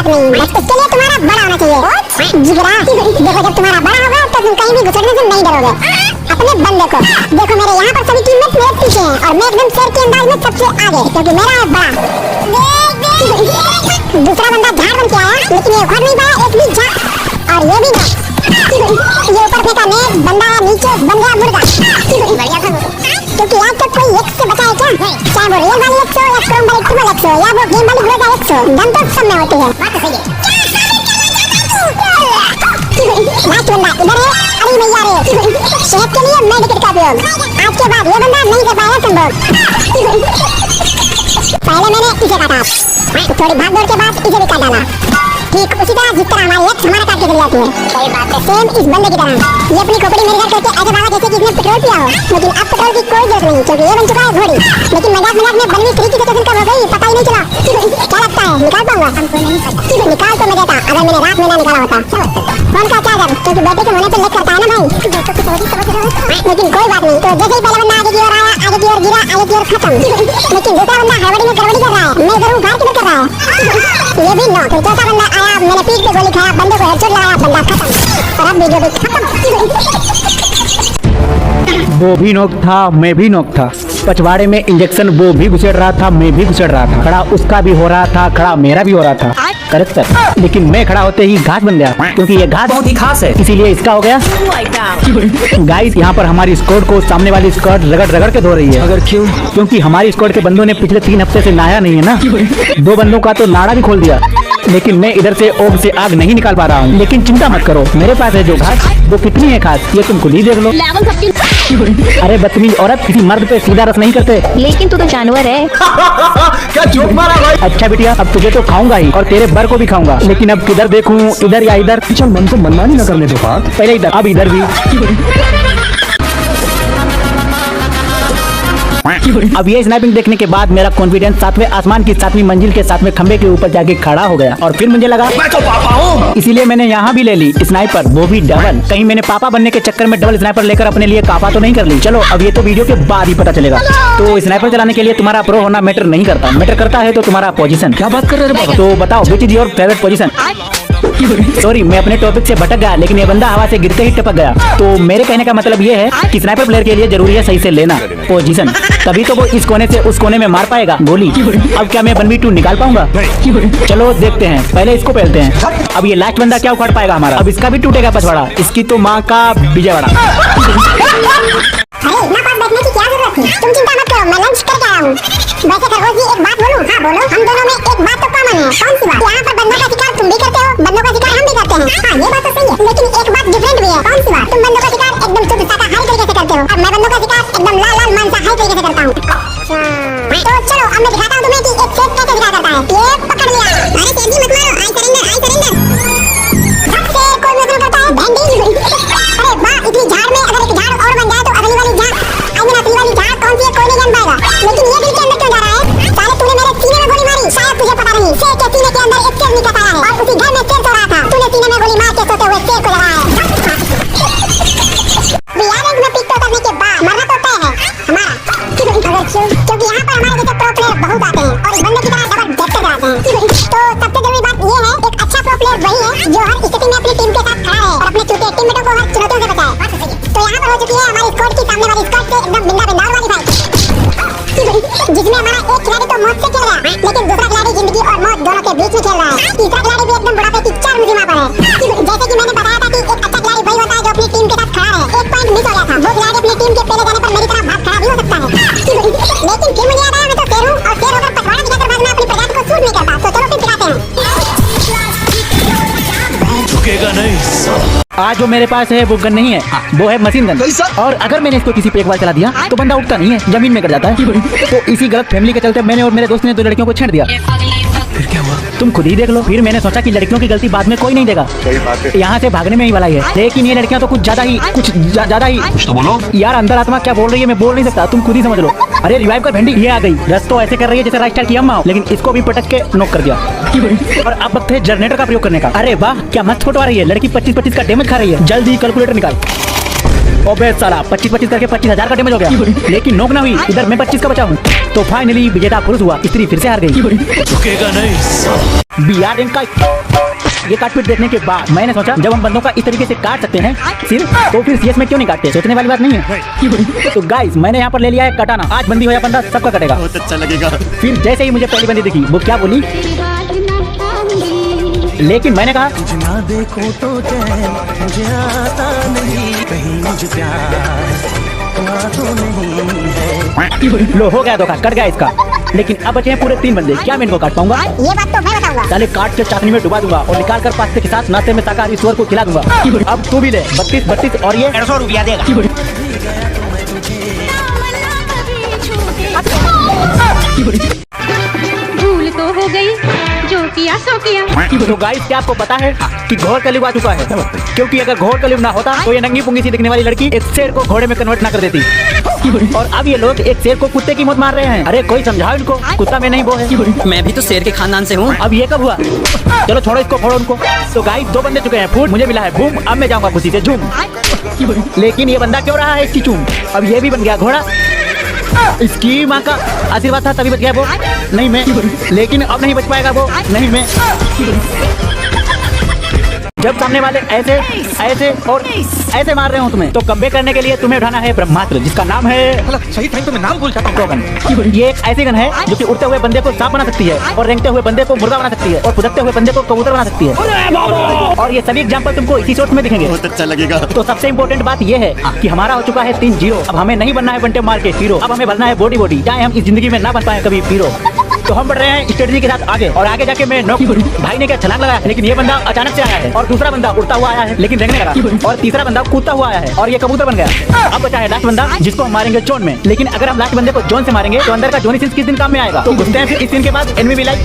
बात नहीं, बस उसके लिए तुम्हारा बड़ा होना चाहिए जिगरा। देखो जब तुम्हारा बड़ा होगा तो तुम कहीं भी घुसड़ने से नहीं डरोगे। अपने बंदे को देखो, मेरे यहाँ पर सभी टीममेट्स मेरे पीछे हैं और मैं एकदम शेर के अंदाज में सबसे आगे, क्योंकि मेरा है बड़ा। दूसरा बंदा झाड़ बन के आया, लेकिन ये उखड़ नहीं पाया एक भी झाड़, और ये भी ना। ये ऊपर फेंका नेट, बंदा आया नीचे, बन गया मुर्गा। बढ़िया था, क्योंकि आज तक कोई एक से बचा है क्या? चाहे वो रियल वाली 100 या क्रोम वाली ट्रिपल 100 या वो गेम वाली ग्रोजा 100, दम तो सब में होती है। बात तो सही है। लास्ट बंदा इधर है। अरे भैया रे, सेहत के लिए मेडिकेट का उपयोग आज के बाद ये बंदा नहीं कर पाएगा संभव। पहले मैंने इसे काटा, तो थोड़ी भाग दौड़ के बाद इसे भी काट डाला, ठीक उसी तरह जिस तरह हमारी एक्स हमारा काट के चली जाती है। सही बात है, सेम इस बंदे की तरह। ये अपनी खोपड़ी मेरे घर करके ऐसे भागा जैसे कि इसने पेट्रोल पिया हो, लेकिन अब पेट्रोल की कोई जरूरत नहीं, क्योंकि ये बन चुका है घोड़ी। लेकिन मजाक में बनवी 3 की सिचुएशन कब हो गई पता ही नहीं चला। क्या लगता है निकाल पाऊंगा? हमको नहीं पता। निकाल तो मैं देता अगर मैंने रात में ना निकाला होता। फोन का चार्जर, क्योंकि बैटरी के होने पे लेट करता है ना भाई। लेकिन कोई बात नहीं, तो जैसे ही पहला बंदा आगे की ओर आया, आगे की ओर गिरा, आगे की ओर खत्म। लेकिन दूसरा बंदा हड़बड़ी में गड़बड़ी कर रहा है, मैं जरूर भाग किधर कर रहा है। ये भी नो, फिर चौथा बंदा आया, मैंने पीठ पे गोली खाया, बंदे को हेडशॉट लगाया, बंदा खत्म। और अब वीडियो भी खत्म। वो भी नॉक था, मैं भी नॉक था। पछवाड़े में इंजेक्शन वो भी घुसेड़ रहा था, मैं भी घुसेड़ रहा था। खड़ा उसका भी हो रहा था, खड़ा मेरा भी हो रहा था। करेक्ट सर, लेकिन मैं खड़ा होते ही घास बन गया, क्योंकि ये घास बहुत ही खास है, इसीलिए इसका हो गया। गाइस, यहाँ पर हमारी स्क्वाड को सामने वाली स्क्वाड रगड़ रगड़ के धो रही है। अगर क्यों? क्योंकि हमारी स्क्वाड के बंदों ने पिछले 3 हफ्ते से नहाया नहीं है ना। 2 बंदों का तो नाड़ा भी खोल दिया, लेकिन मैं इधर से ओग से आग नहीं निकाल पा रहा हूँ। लेकिन चिंता मत करो, मेरे पास है जो घास, वो कितनी है खास ये तुम खुद ही देख लो। अरे बदतमीज औरत, किसी मर्द पे सीधा रस नहीं करते। लेकिन तू तो जानवर है। क्या जोक मारा भाई? अच्छा बिटिया, अब तुझे तो खाऊंगा ही और तेरे बर को भी खाऊंगा, लेकिन अब किधर देखूं, इधर या इधर? चल मन को मनमानी न करने दो बात, पहले इधर अब इधर भी। अब ये स्नाइपिंग देखने के बाद मेरा कॉन्फिडेंस 7वें आसमान की 7वीं मंजिल के 7वें खंबे के ऊपर जाके खड़ा हो गया, और फिर मुझे लगा मैं तो पापा हूँ, इसीलिए मैंने यहाँ भी ले ली स्नाइपर, वो भी डबल। कहीं मैंने पापा बनने के चक्कर में डबल स्नाइपर लेकर अपने लिए कापा तो नहीं कर ली। चलो अब ये तो वीडियो के बाद ही पता चलेगा। तो स्नाइपर चलाने के लिए तुम्हारा प्रो होना मैटर नहीं करता, मैटर करता है तो तुम्हारा पोजीशन। क्या बात कर रहे हो? तो बताओ which is your favourite position? Sorry, मैं अपने टॉपिक से भटक गया, लेकिन ये बंदा हवा से गिरते ही टपक गया। तो मेरे कहने का मतलब ये है कि स्नाइपर प्लेयर के लिए जरूरी है सही से लेना पोजीशन, तभी तो वो इस कोने से उस कोने में मार पाएगा गोली। अब क्या मैं 1v2 निकाल पाऊंगा? चलो देखते हैं, पहले इसको पहलते हैं। अब ये लास्ट बंदा क्या उखाड़ पाएगा हमारा? अब इसका भी टूटेगा पछवाड़ा, इसकी तो माँ का विजयवाड़ा। अरे इतना पास बैठने की क्या जरूरत थी? तुम चिंता मत करो, मैं लंच करके आया हूँ। वैसे खरगोश जी एक बात बोलूं? हाँ बोलो। हम दोनों में एक बात तो कॉमन है। कौन सी बात? यहाँ पर बंदों का शिकार तुम भी करते हो, बंदों का शिकार हम भी करते हैं। हाँ ये बात तो सही है, लेकिन एक बात डिफरेंट भी है। कौन सी बात? तुम बंदों का शिकार एकदम शुद्ध शाकाहारी तरीके से करते हो, और मैं बंदों का शिकार एकदम लाल लाल मांसाहारी तरीके से करता हूँ। तो चलो अब मैं दिखाता हूँ तुम्हें कि एक शेर कैसे शिकार करता है। ये पकड़ लिया। अरे शेर जी मत मारो, आई सरेंडर, आई सरेंडर। शेर कोई मत करता है भेंडी। अरे वाह, इतनी झाड़ में अगर एक झाड़ और बन जाए तो अगली वाली झाड़, असली वाली झाड़ कौन सी है कोई नहीं जान पाएगा। लेकिन ये दिल के अंदर क्यों जा रहा है? साले तूने मेरे सीने में गोली मारी, शायद तुझे पता नहीं। शेर के सीने के अंदर एक शेर निकल आया है, और उसी घर में शेर सो रहा था। तूने सीने में गोली मार के सोते हुए शेर को जगाया है। रियलिटी में पिक उतरने के बाद मरना तो तय है हमारा। अगर क्यों? क्योंकि यहाँ पर हमारे जैसे प्रो प्लेयर बहुत आते हैं, और इस बंदे की तरह डबल डेथ कर जाते हैं। तो सबसे जरूरी बात ये है, एक अच्छा प्रो प्लेयर वही है जो हर स्थिति में अपनी टीम के साथ खड़ा है और अपने चूते टीममेटों को हर चुनौतियों से बचाए। तो यहाँ पर हो चुकी है हमारी स्क्वाड की सामने वाली स्क्वाड से एकदम बिंदा बिंदार वाली फाइट, जिसमें हमारा एक खिलाड़ी तो मौत से खेल रहा है, लेकिन दूसरा खिलाड़ी जिंदगी और मौत दोनों के बीच में खेल रहा है। तीसरा खिलाड़ी भी एकदम बुढ़ापे की चरम सीमा पर है। जैसे कि मैंने बताया था कि एक अच्छा खिलाड़ी वही होता है जो अपनी टीम के साथ खड़ा है। एक पॉइंट मिस हो गया था, वो खिलाड़ी अपनी टीम के पहले जाने पर मेरी तरह भाग खड़ा भी हो सकता है। लेकिन फिर मुझे याद आया मैं तो शेर हूँ, और शेर होकर पछवाड़ा दिखाकर भागना अपनी प्रजाति को सूट नहीं करता। तो चलो फिर दिखाते हैं। झुकेगा नहीं। आज जो मेरे पास है वो गन नहीं है, वो है मशीन गन। और अगर मैंने इसको किसी पे एक बार चला दिया तो बंदा उठता नहीं है, जमीन में गिर जाता है। तो इसी गलत फैमिली के चलते मैंने और मेरे दोस्त ने 2 लड़कियों को छेड़ दिया। फिर क्या हुआ? तुम खुद ही देख लो। फिर मैंने सोचा कि लड़कियों की गलती बाद में कोई नहीं देगा, यहाँ से भागने में ही भलाई है। लेकिन ये लड़कियाँ तो कुछ ज्यादा ही तो बोलो यार, अंदर आत्मा क्या बोल रही है मैं बोल नहीं सकता, तुम खुद ही समझ लो। अरे रिवाइव कर भेंडी, ये आ गई। रस तो ऐसे कर रही है जैसे राइट स्टाइल की अम्मा हो, लेकिन इसको भी पटक के नॉक कर दिया। और अब वक्त है जनरेटर का प्रयोग करने का। अरे वाह, क्या मस्त फोटो आ रही है। लड़की 25-25 का डैमेज खा रही है। जल्दी कैलकुलेटर निकाल। ओबे साला 25-25 करके 25,000 का डैमेज हो गया, लेकिन नॉक ना हुई। इधर मैं 25 का बचा हूँ। तो फाइनली विजेता पुरुष हुआ, स्त्री फिर से हार गई। झुकेगा नहीं। बिहार रैंक का ये काटपीट देखने के बाद मैंने सोचा जब हम बंदों का इस तरीके से काट सकते हैं सिर, तो फिर सीएस में क्यों नहीं काटते? सोचने वाली बात नहीं है। तो गाइस मैंने यहाँ पर ले लिया है कटाना। आज बंदी हो या बंदा सबका कटेगा। बहुत अच्छा लगेगा। फिर जैसे ही मुझे पहली बंदी दिखी वो क्या बोली, लेकिन मैंने कहा ना देखो तो चैन मुझे आता नहीं, कहीं मुझे प्यार हुआ तो नहीं है। लो हो गया धोखा, कट गया इसका। लेकिन अब बचे हैं पूरे 3 बंदे। क्या मैं इनको काट पाऊंगा? ये बात तो मैं बताऊंगा। साले काट के चाटनी में डुबा दूंगा और निकाल कर पास्ते के साथ नाश्ते में शाकाहारी ईश्वर को खिला दूंगा। अब तू भी ले 32 और ये 150 रुपया देगा। भूल तो हो गई, जो किया सो किया। तो गाइस क्या आपको पता है कि घोर कलयुग आ चुका है? क्योंकि अगर घोर कलयुग ना होता तो ये नंगी पुंगी सी दिखने वाली लड़की एक शेर को घोड़े में कन्वर्ट ना कर देती। और अब ये लोग एक शेर को कुत्ते की मौत मार रहे हैं। अरे कोई समझाओ इनको, कुत्ता में नहीं वो है। मैं भी तो शेर के खानदान से हूँ। अब ये कब हुआ? चलो छोड़ो इसको, फोड़ो उनको। तो गाइस 2 बंदे चुके हैं, फूट मुझे मिला है बूम। अब मैं जाऊंगा खुशी से झूम। लेकिन ये बंदा क्यों रहा है इसकी चूम? अब ये भी बन गया घोड़ा। इसकी माँ का आशीर्वाद था तभी बच गया वो, नहीं मैं। लेकिन अब नहीं बच पाएगा वो, नहीं मैं। जब सामने वाले ऐसे ऐसे और ऐसे मार रहे हो तुम्हें, तो कमबैक करने के लिए तुम्हें उठाना है ब्रह्मास्त्र, जिसका नाम है सही टाइम तो मैं नाम भूल जाता हूँ। गन। ये एक ऐसी गन है जो कि उड़ते हुए बंदे को सांप बना सकती है, और रेंगते हुए बंदे को मुर्गा बना सकती है, और फुदकते हुए बंदे को कबूतर बना सकती है। और ये सभी एग्जाम्पल तुमको इसी शॉट में दिखेंगे। बहुत अच्छा लगेगा। तो सबसे इम्पोर्टेंट बात ये है कि हमारा हो चुका है 3-0। अब हमें नहीं बनना है बंटे मार के हीरो, अब हमें बनना है बॉडी। चाहे हम इस जिंदगी में ना बन पाए कभी हीरो। तो हम बढ़ रहे हैं स्ट्रेटजी के साथ आगे, और आगे जाके मैं नॉक। भाई ने क्या छलांग लगाया, लेकिन ये बंदा अचानक से आया है। और दूसरा बंदा उड़ता हुआ आया है लेकिन रेंगने लगा। और तीसरा बंदा कूदता हुआ आया है और ये कबूतर बन गया। अब बचा है लास्ट बंदा जिसको हम मारेंगे जोन में। लेकिन अगर हम लास्ट बंदे को जोन से मारेंगे तो अंदर का जोनी सिंस किस दिन काम में आएगा? तो घुसते हैं फिर इस दिन के बाद एनवी लाइक।